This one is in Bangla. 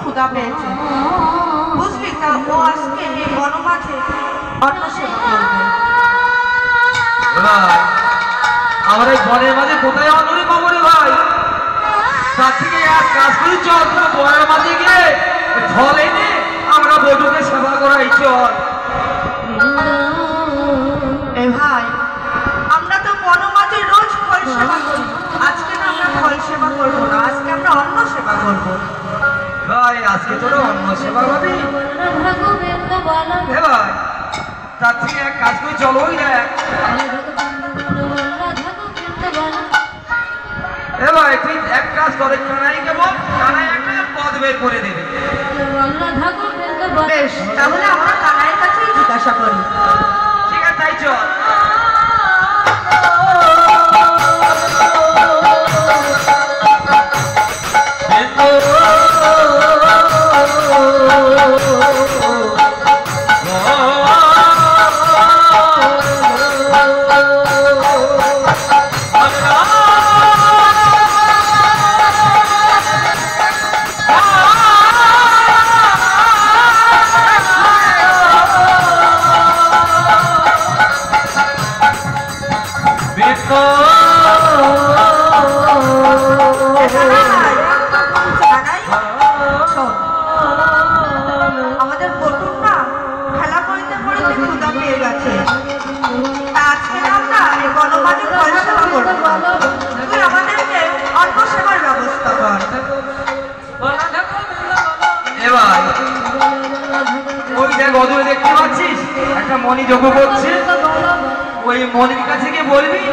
ক্ষুধা পেয়েছে, বুঝলি? তা ও আজকে এই বনমাঝে অন্ন সেবা করবে। আমার এই বনের মাঝে কোথায় অন্নরে পাবো রে ভাই? তার থেকে এক কাজ করি, চল বনের মাঝে গিয়ে ফল এনে আমরা বধূকে সেবা করাই, চল। এ ভাই, আমরা তো বনমাঝে রোজ ফল সেবা করি, আজকে না আমরা ফল সেবা করবো না, আজকে আমরা অন্ন সেবা করবো। ভাই আজকে তোরা অন্ন সেবা করবি? ভাই তার থেকে এক কাজ করি, চলো ওই দেখ। ভাই তুই এক কাজ করে, কানাইকে বল, কানাই একটা পদ বের করে দেবে। বেশ, তাহলে আমরা কানাইয়ের কাছেই জিজ্ঞাসা করি। ঠিক আছে, তাই চল। আমাদের বটুর না খেলা করিতে করিতে ক্ষুধা পেয়ে গেছে, আজকে আমরা এই বনমাঝে ফল সেবা করবো, তুই আমাদেরকে অন্ন সেবার ব্যবস্থা কর। এবার ওই দেখ অদূরে দেখতে পাচ্ছিস একটা মণি যোগ্য করছে, ওই মণির কাছে গিয়ে বলবি